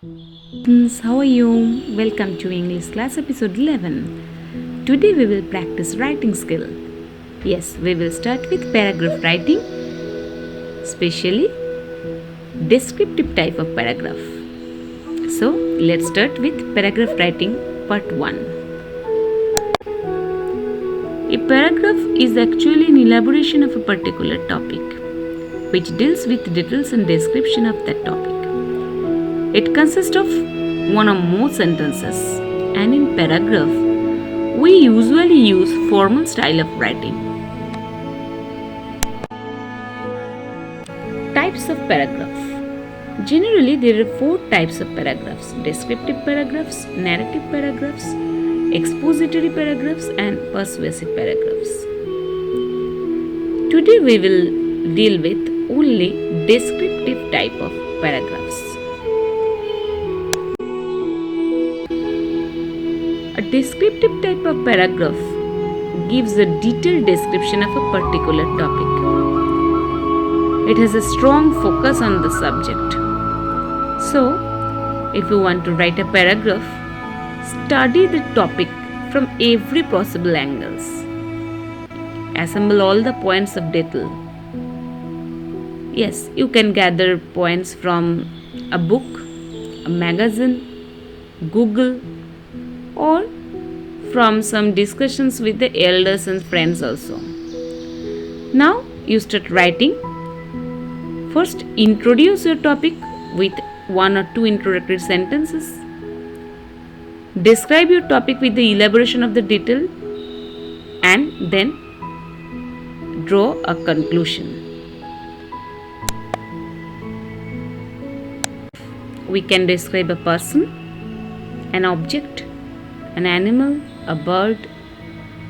Students, how are you? Welcome to English class episode 11. Today we will practice writing skill. Yes, we will start with paragraph writing, especially descriptive type of paragraph. So, let's start with paragraph writing part 1. A paragraph is actually an elaboration of a particular topic which deals with details and description of that topic. It consists of one or more sentences, and in paragraph, we usually use formal style of writing. Types of paragraph. Generally, there are 4 types of paragraphs: descriptive paragraphs, narrative paragraphs, expository paragraphs, and persuasive paragraphs. Today, we will deal with only descriptive type of paragraphs. A descriptive type of paragraph gives a detailed description of a particular topic. It has a strong focus on the subject. So, if you want to write a paragraph, study the topic from every possible angles. Assemble all the points of detail. Yes, you can gather points from a book, a magazine, Google, or from some discussions with the elders and friends also. Now you start writing. First, introduce your topic with 1 or 2 introductory sentences. Describe your topic with the elaboration of the detail, and then draw a conclusion. We can describe a person, an object, an animal, a bird,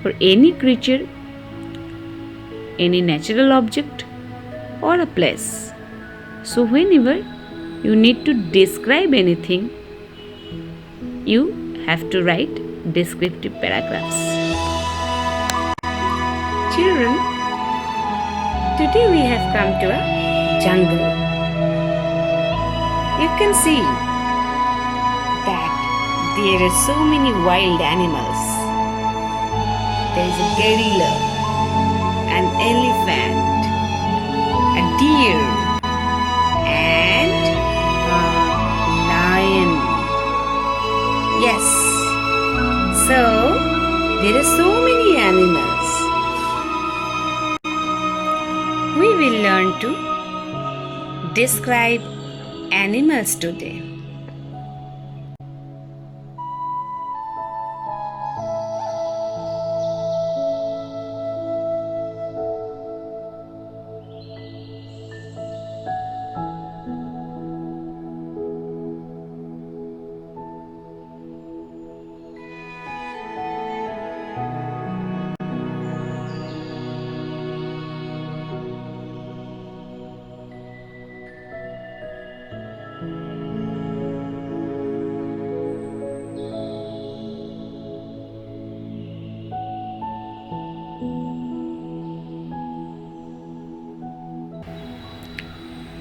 or any creature, any natural object, or a place. So, whenever you need to describe anything, you have to write descriptive paragraphs. Children, today we have come to a jungle. You can see that there are so many wild animals. There is a gorilla, an elephant, a deer, and a lion. Yes, so there are so many animals. We will learn to describe animals today.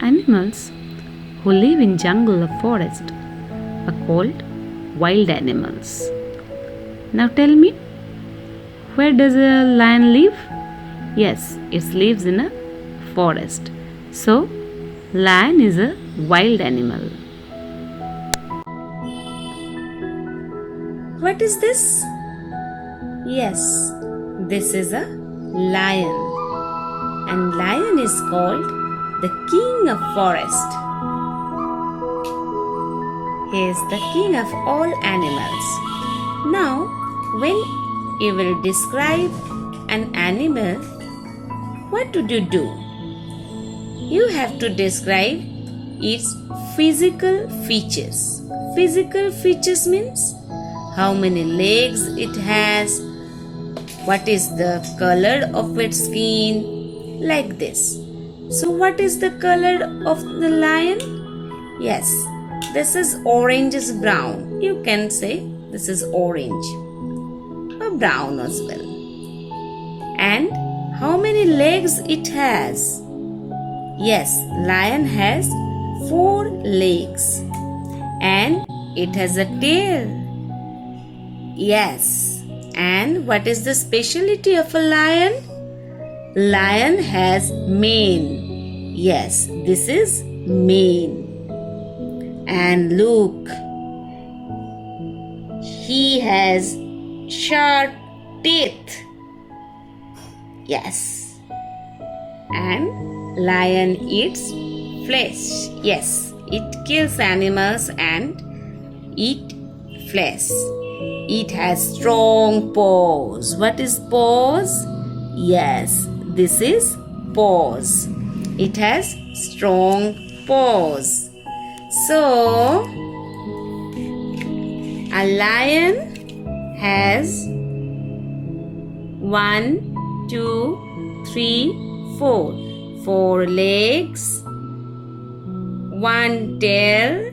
Animals who live in jungle or forest are called wild animals. Now tell me, where does a lion live? Yes, it lives in a forest. So, lion is a wild animal. What is this? Yes, this is a lion. And lion is called the king of forest. He is the king of all animals. Now, when you will describe an animal, what would you do? You have to describe its physical features. Physical features means how many legs it has, what is the color of its skin, like this. So what is the color of the lion? Yes, this is orange brown. You can say this is orange or brown as well. And how many legs it has? Yes, lion has 4 legs. and it has a tail. Yes. And what is the specialty of a lion? Lion has mane. Yes, this is mane. And look, he has sharp teeth. Yes. And lion eats flesh. Yes, it kills animals and eat flesh. It has strong paws. What is paws? Yes, this is paws. It has strong paws. So, a lion has 1, 2, 3, 4. 4 legs, 1 tail.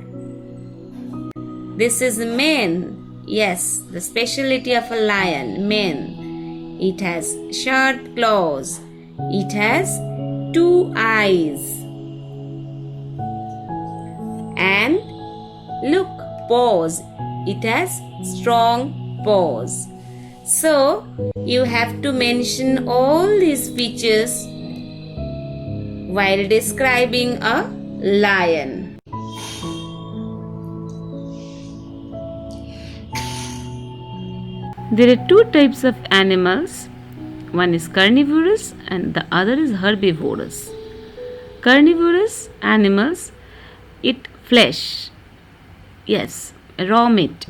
This is mane. Yes, the specialty of a lion, mane. It has sharp claws. It has 2 eyes. And look, paws. It has strong paws. So, you have to mention all these features while describing a lion. There are 2 types of animals. One is carnivorous and the other is herbivorous. Carnivorous animals eat flesh. Yes, raw meat.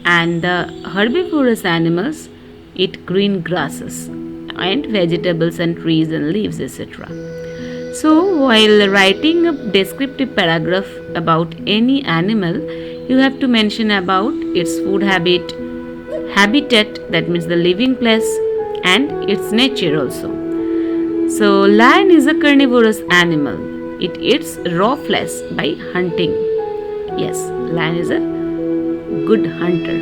And the herbivorous animals eat green grasses and vegetables and trees and leaves, etc. So, while writing a descriptive paragraph about any animal, you have to mention about its food habit, habitat, that means the living place, and its nature also. So, lion is a carnivorous animal. It eats raw flesh by hunting. Yes, lion is a good hunter.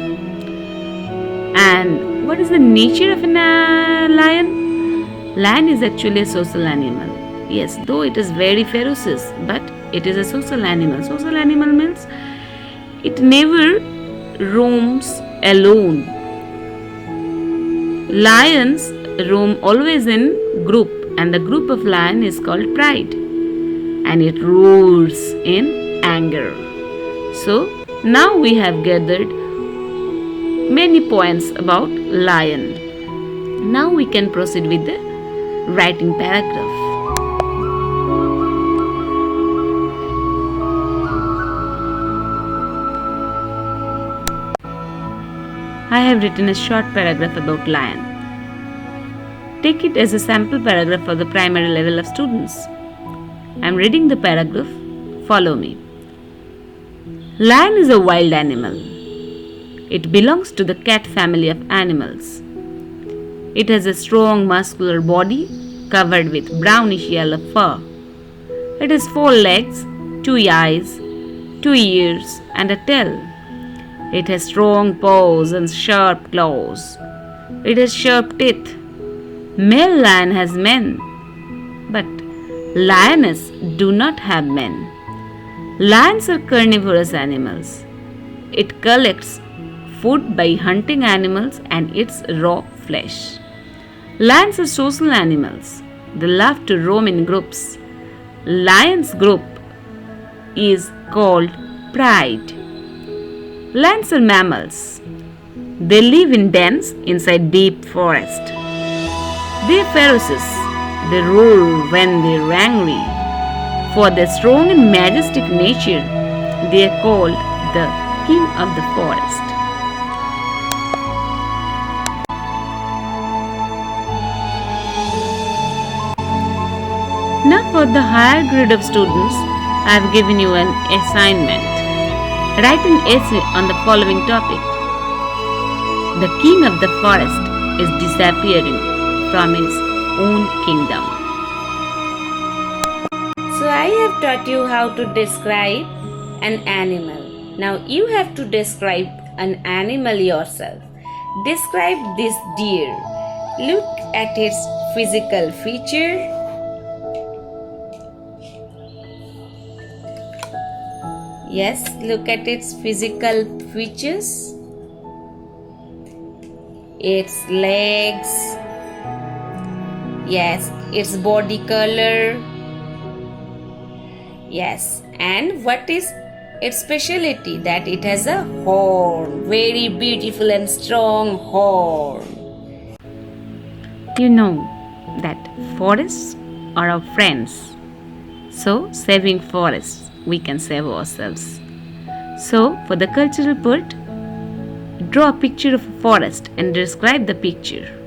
And what is the nature of a lion? Lion is actually a social animal. Yes, though it is very ferocious, but it is a social animal. Social animal means it never roams alone. Lions roam always in group, and the group of lion is called pride, and it roars in anger. So now we have gathered many points about lion. Now we can proceed with the writing paragraph. I have written a short paragraph about lion. Take it as a sample paragraph for the primary level of students. I am reading the paragraph. Follow me. Lion is a wild animal. It belongs to the cat family of animals. It has a strong muscular body covered with brownish yellow fur. It has 4 legs, 2 eyes, 2 ears, and a tail. It has strong paws and sharp claws. It has sharp teeth. Male lion has mane, but lioness do not have mane. Lions are carnivorous animals. It collects food by hunting animals and eats raw flesh. Lions are social animals. They love to roam in groups. Lion's group is called pride. Lions are mammals. They live in dens inside deep forest. They are ferocious. They roar when they are angry. For their strong and majestic nature, they are called the king of the forest. Now for the higher grade of students, I have given you an assignment. Write an essay on the following topic. The king of the forest is disappearing from his own kingdom. So I have taught you how to describe an animal. Now you have to describe an animal yourself. Describe this deer. Look at its physical feature. Yes, look at its physical features. Its legs. Yes, its body color. Yes, and what is its speciality? That it has a horn, very beautiful and strong horn. You know that forests are our friends. So, saving forests, we can save ourselves. So, for the cultural part, draw a picture of a forest and describe the picture.